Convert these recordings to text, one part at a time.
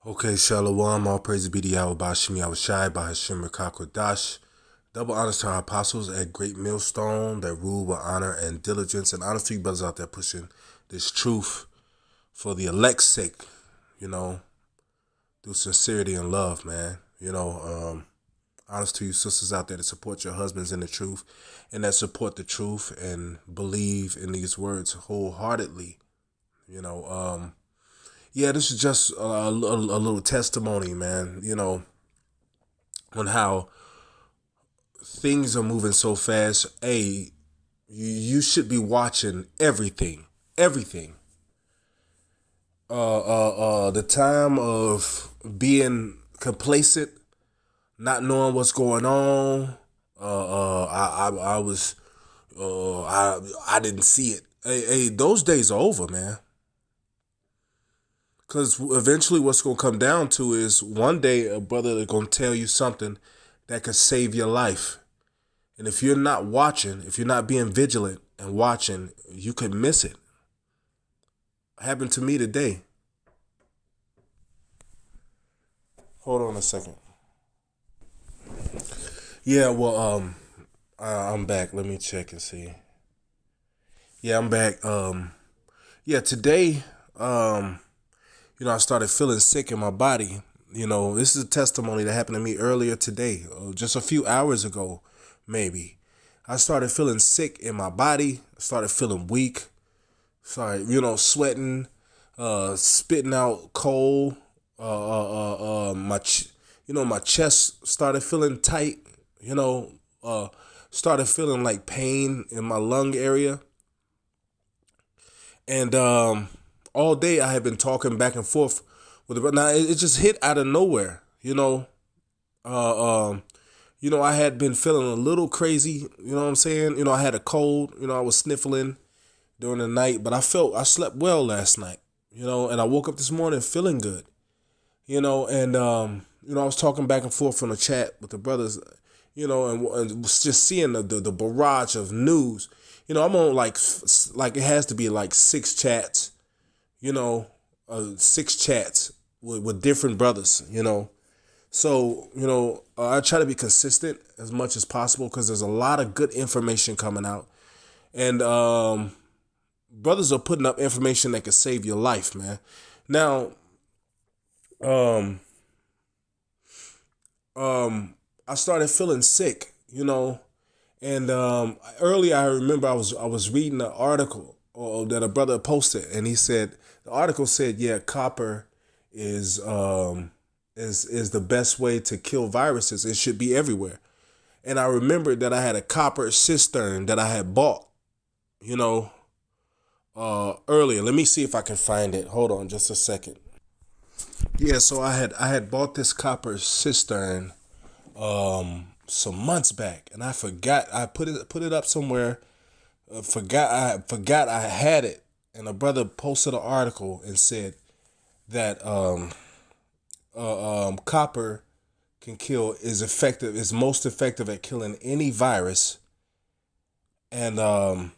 Okay, Shalom, all praise be to Yahweh Bashim Yahushai by Hashem Rakakwadash. Double honors to our apostles at Great Millstone that rule with honor and diligence, and honors to you brothers out there pushing this truth for the elect's sake, you know, through sincerity and love, man. Honest to you sisters out there that support your husbands in the truth and that support the truth and believe in these words wholeheartedly. You know, yeah, this is just a little testimony, man, on how things are moving so fast. You should be watching everything, everything. The time of being complacent, not knowing what's going on. I was, I didn't see it. Those days are over, man. Because eventually, what's gonna come down to is one day a brother is gonna tell you something that could save your life. And if you're not watching, if you're not being vigilant and watching, you could miss it. Happened to me today. Hold on a second. Yeah, well, I'm back. Let me check and see. Yeah, I'm back. Yeah, today, I started feeling sick in my body. This is a testimony that happened to me earlier today, just a few hours ago, maybe. I started feeling sick in my body. I started feeling weak. Started, sweating, spitting out cold. My chest started feeling tight. Started feeling like pain in my lung area. And all day I had been talking back and forth with the. Now it just hit out of nowhere. I had been feeling a little crazy. You know what I'm saying? I had a cold. I was sniffling during the night, but I slept well last night. And I woke up this morning feeling good. And I was talking back and forth on the chat with the brothers. And was just seeing the barrage of news. I'm on like it has to be like six chats, six chats with different brothers, So, I try to be consistent as much as possible because there's a lot of good information coming out. And brothers are putting up information that can save your life, man. Now, I started feeling sick, and earlier I remember I was reading an article that a brother posted, and he said the article said, yeah, copper is is the best way to kill viruses. It should be everywhere. And I remembered that I had a copper cistern that I had bought, earlier. Let me see if I can find it. Hold on, just a second. Yeah, so I had bought this copper cistern some months back, and I forgot I put it up somewhere. Forgot I had it, and a brother posted an article and said that copper can kill is most effective at killing any virus, and I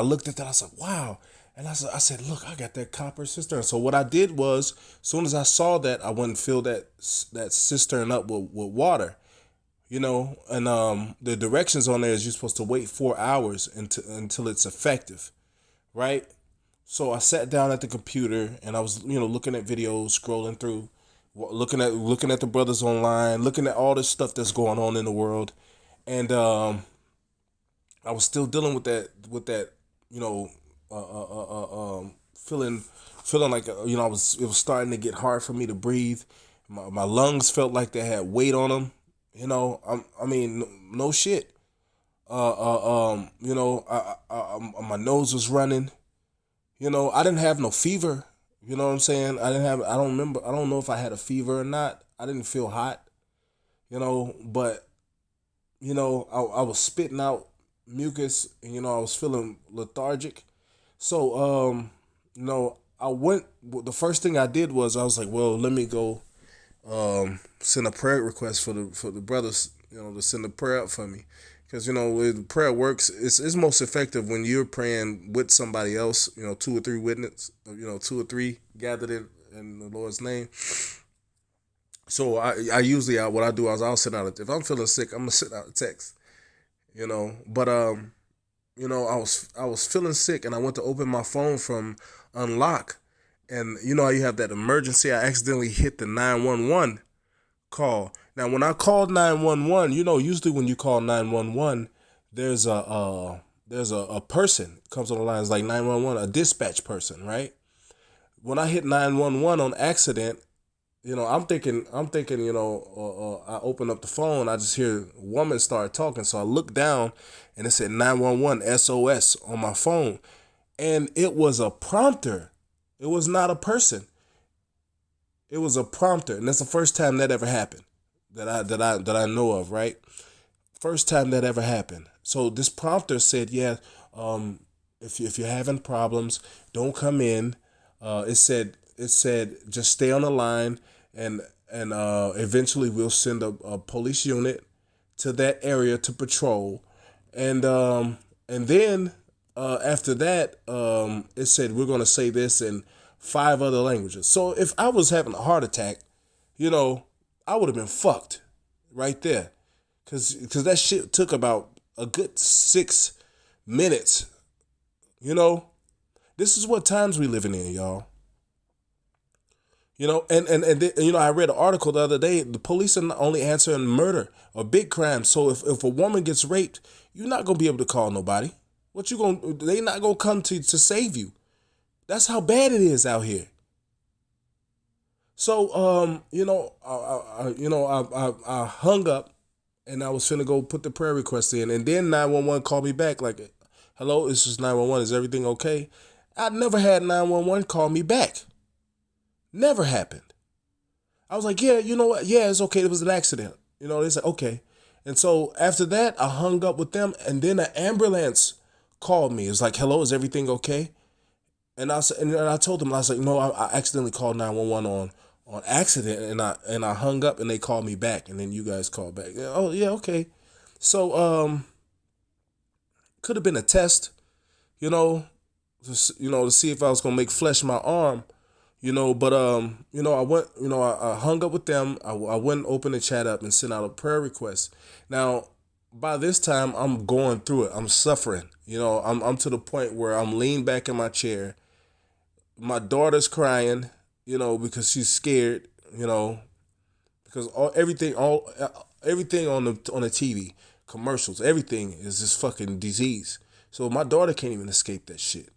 looked at that. I said, wow. And I said, look, I got that copper cistern. So what I did was, as soon as I saw that, I went and filled that cistern up with water. And the directions on there is you're supposed to wait 4 hours until it's effective, right? So I sat down at the computer and I was, looking at videos, scrolling through, looking at the brothers online, looking at all this stuff that's going on in the world, and I was still dealing with that, you know, feeling like it was starting to get hard for me to breathe. My lungs felt like they had weight on them. I mean, no shit. My nose was running. I didn't have no fever. You know what I'm saying? I don't remember. I don't know if I had a fever or not. I didn't feel hot. But I was spitting out mucus, and I was feeling lethargic. So I went. The first thing I did was I was like, well, let me go send a prayer request for the brothers, to send a prayer up for me, because prayer works. It's most effective when you're praying with somebody else. Two or three witness. Two or three gathered in the Lord's name. So I usually what I do is I'll send out if I'm feeling sick, I'm gonna send out a text, But I was feeling sick and I went to open my phone from unlock, and how you have that emergency. I accidentally hit the 911 call. Now when I called 911, usually when you call 911, there's a person comes on the line. It's like 911, a dispatch person, right? When I hit 911 on accident, I'm thinking, I open up the phone, I just hear a woman start talking. So I look down and it said 911 SOS on my phone. And it was a prompter. It was not a person. It was a prompter. And that's the first time that ever happened that I know of, right? First time that ever happened. So this prompter said, yeah, if you're having problems, don't come in. It said just stay on the line, and eventually we'll send a police unit to that area to patrol, and then after that, it said we're gonna say this in 5 other languages. So if I was having a heart attack, I would have been fucked right there, cause that shit took about a good 6 minutes. This is what times we living in, y'all. I read an article the other day. The police are only answering murder or big crimes. So if a woman gets raped, you're not gonna be able to call nobody. What you gonna? They not gonna come to save you. That's how bad it is out here. So I hung up and I was finna go put the prayer request in, and then 911 called me back like, "Hello, this is 911. Is everything okay?" I never had 911 call me back. Never happened. I was like, yeah, you know what? Yeah, it's okay. It was an accident. They said, okay. And so after that, I hung up with them, and then an ambulance called me. It was like, hello, is everything okay? And I told them, I was like, no, I accidentally called 911 on accident, and I hung up, and they called me back, and then you guys called back. Yeah, oh yeah, okay. So could have been a test, to see if I was gonna make flesh my arm. But I went, I hung up with them. I went and opened the chat up and sent out a prayer request. Now, by this time, I'm going through it. I'm suffering. I'm to the point where I'm leaned back in my chair. My daughter's crying, because she's scared, because everything on the TV, commercials, everything is this fucking disease. So my daughter can't even escape that shit.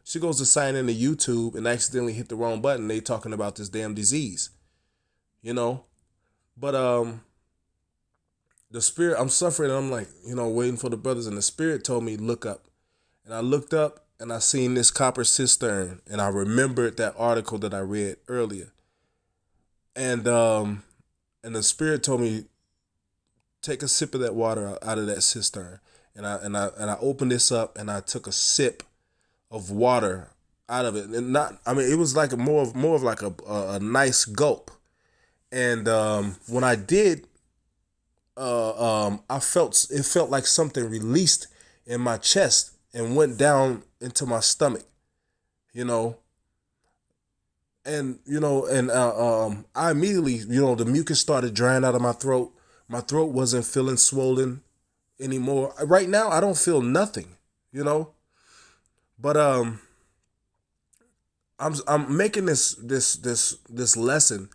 She goes to sign into YouTube and accidentally hit the wrong button. They talking about this damn disease, But the spirit, I'm suffering. I'm like, waiting for the brothers, and the spirit told me look up, and I looked up and I seen this copper cistern, and I remembered that article that I read earlier, and the spirit told me take a sip of that water out of that cistern, and I opened this up and I took a sip of water out of it, and it was like more of like a nice gulp. And when I did, it felt like something released in my chest and went down into my stomach, and I immediately, the mucus started drying out of my throat. My throat wasn't feeling swollen anymore. Right now, I don't feel nothing, But I'm making this lesson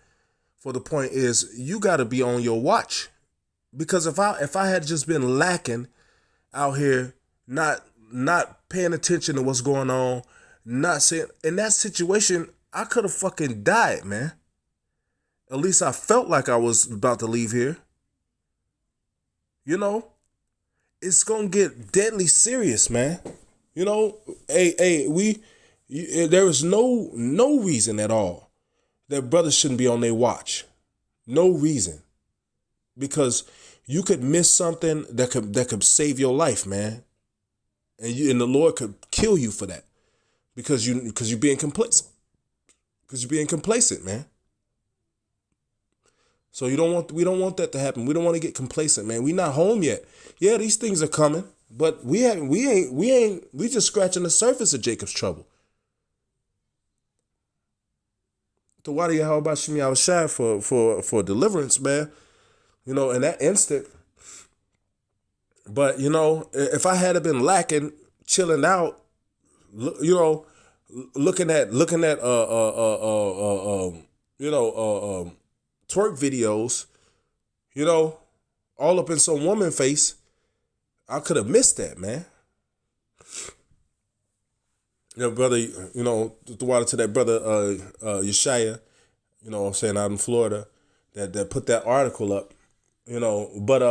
for the point is you got to be on your watch, because if I had just been lacking out here, not paying attention to what's going on, not saying in that situation, I could have fucking died, man. At least I felt like I was about to leave here. It's gonna get deadly serious, man. There is no reason at all that brothers shouldn't be on their watch. No reason, because you could miss something that could save your life, man, and the Lord could kill you for that because you're being complacent. Because you're being complacent, man. So we don't want that to happen. We don't want to get complacent, man. We not home yet. Yeah, these things are coming. But we just scratching the surface of Jacob's trouble. the water Yahweh Shemi I was shy for deliverance, man. You know, in that instant. But, you know, if I had been lacking, chilling out, you know, looking at twerk videos, you know, all up in some woman face, I could have missed that, man. You know, brother, you know, the water to that brother Yeshaya, you know what I'm saying, out in Florida, that put that article up, you know. But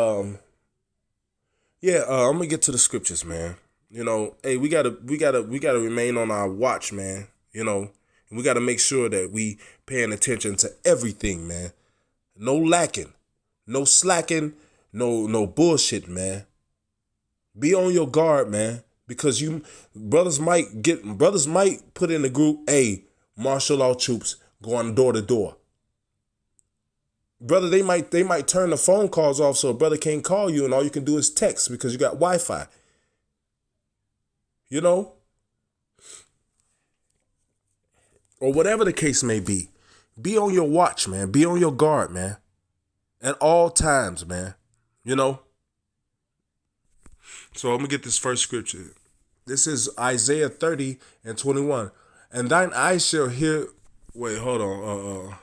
yeah, I'm gonna get to the scriptures, man. You know, hey, we gotta remain on our watch, man. You know, we gotta make sure that we paying attention to everything, man. No lacking, no slacking, no bullshit, man. Be on your guard, man, because you brothers might put in the group, hey, martial law troops going door to door. Brother, they might turn the phone calls off so a brother can't call you and all you can do is text because you got Wi-Fi. You know? Or whatever the case may be. Be on your watch, man. Be on your guard, man. At all times, man. You know? So I'm going to get this first scripture. This is Isaiah 30:21. And thine eyes shall hear... Wait, hold on.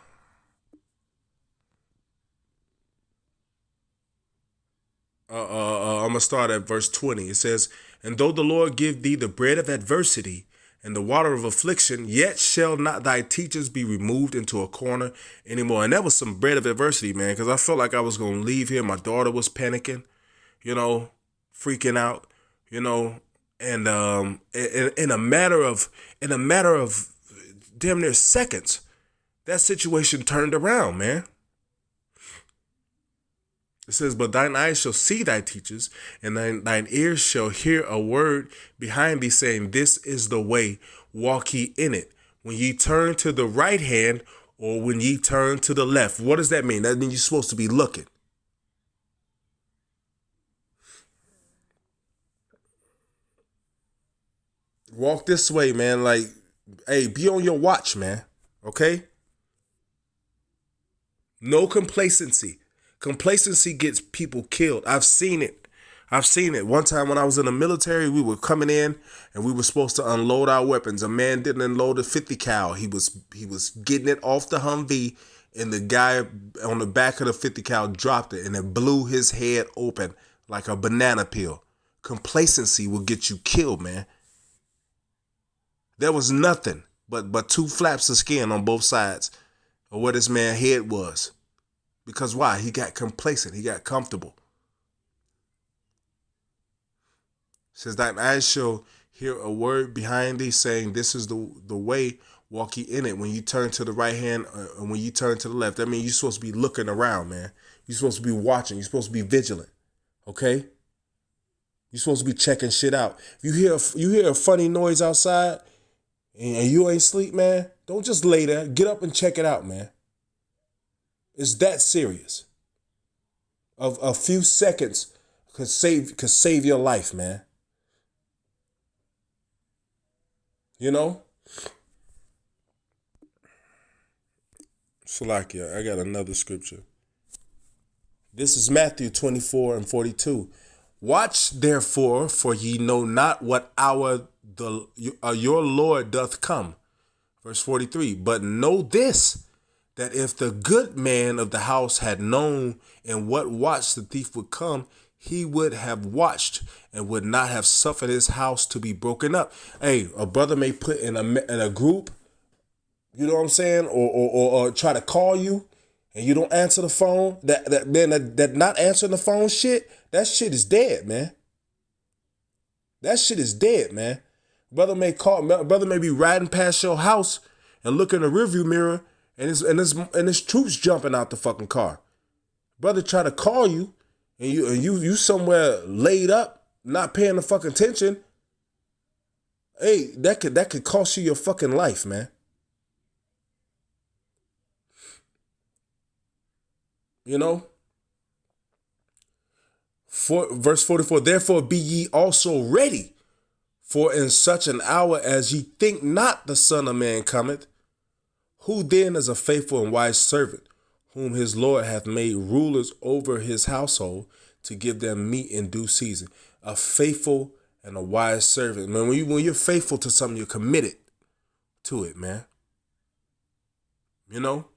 I'm going to start at verse 20. It says, and though the Lord give thee the bread of adversity and the water of affliction, yet shall not thy teachers be removed into a corner anymore. And that was some bread of adversity, man, because I felt like I was going to leave here. My daughter was panicking, you know, freaking out, you know, and in a matter of damn near seconds, that situation turned around, man. It says, but thine eyes shall see thy teachers, and thine ears shall hear a word behind thee saying, this is the way, walk ye in it. When ye turn to the right hand, or when ye turn to the left. What does that mean? That means you're supposed to be looking. Walk this way, man. Like, hey, be on your watch, man. Okay? No complacency. Complacency gets people killed. I've seen it. One time when I was in the military, we were coming in and we were supposed to unload our weapons. A man didn't unload a 50 cal. He was getting it off the Humvee, and the guy on the back of the 50 cal dropped it, and it blew his head open like a banana peel. Complacency will get you killed, man. There was nothing but two flaps of skin on both sides of where this man's head was. Because why? He got complacent. He got comfortable. It says, thine eyes shall hear a word behind thee saying, this is the way, walk ye in it. When you turn to the right hand and when you turn to the left, that means you're supposed to be looking around, man. You're supposed to be watching. You're supposed to be vigilant. Okay? You're supposed to be checking shit out. If you hear a funny noise outside and you ain't sleep, man, don't just lay there. Get up and check it out, man. It's that serious. Of a few seconds could save your life, man. You know? Salakia, I got another scripture. This is Matthew 24:42. Watch therefore, for ye know not what hour your Lord doth come. Verse 43. But know this, that if the good man of the house had known in what watch the thief would come, he would have watched and would not have suffered his house to be broken up. Hey, a brother may put in a group, you know what I'm saying, or try to call you and you don't answer the phone. That not answering the phone shit, that shit is dead, man. That shit is dead, man. Brother may be riding past your house and look in the rearview mirror and his troops jumping out the fucking car. Brother try to call you and you somewhere laid up, not paying the fucking attention. Hey, that could cost you your fucking life, man. You know? Verse 44, therefore be ye also ready, for in such an hour as ye think not the Son of Man cometh. Who then is a faithful and wise servant, whom his Lord hath made rulers over his household, to give them meat in due season? A faithful and a wise servant. Man, when you're faithful to something, you're committed to it, man. You know?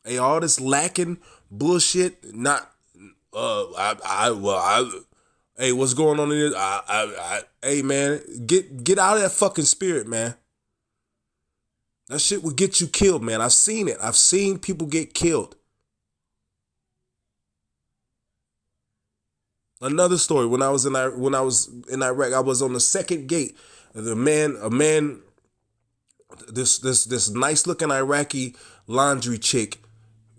Hey, all this lacking bullshit, not hey, what's going on in this? Hey, man, get out of that fucking spirit, man. That shit will get you killed, man. I've seen it. I've seen people get killed. Another story. When I was in Iraq, I was on the second gate. This nice looking Iraqi laundry chick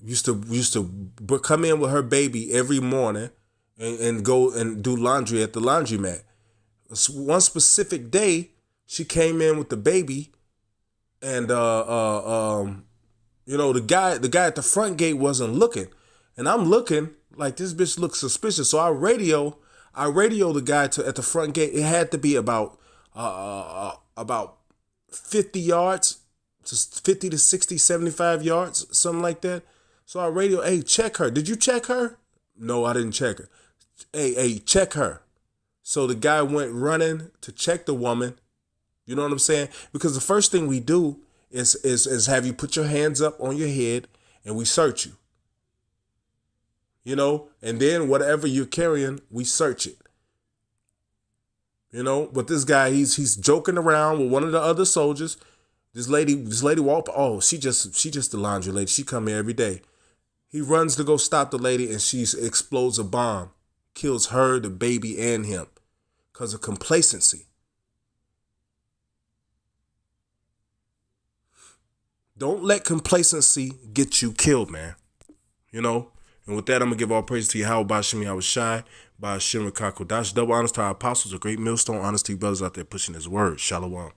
used to come in with her baby every morning and go and do laundry at the laundromat. One specific day, she came in with the baby. And the guy at the front gate wasn't looking, and I'm looking like this bitch looks suspicious. So I radio the guy at the front gate. It had to be about 50 yards, 50 to 60, 75 yards, something like that. So I radio, hey, check her. Did you check her? No, I didn't check her. Hey, check her. So the guy went running to check the woman. You know what I'm saying? Because the first thing we do is have you put your hands up on your head and we search you. You know, and then whatever you're carrying, we search it. You know, but this guy, he's joking around with one of the other soldiers. This lady walked. Oh, she just the laundry lady. She come here every day. He runs to go stop the lady, and she explodes a bomb, kills her, the baby, and him, because of complacency. Don't let complacency get you killed, man. You know? And with that, I'm going to give all praise to Yahweh Bashim Yahweh Shai, by Hashem Rakakodash. Double honors to our apostles, a great millstone, honesty brothers out there pushing his word. Shalom.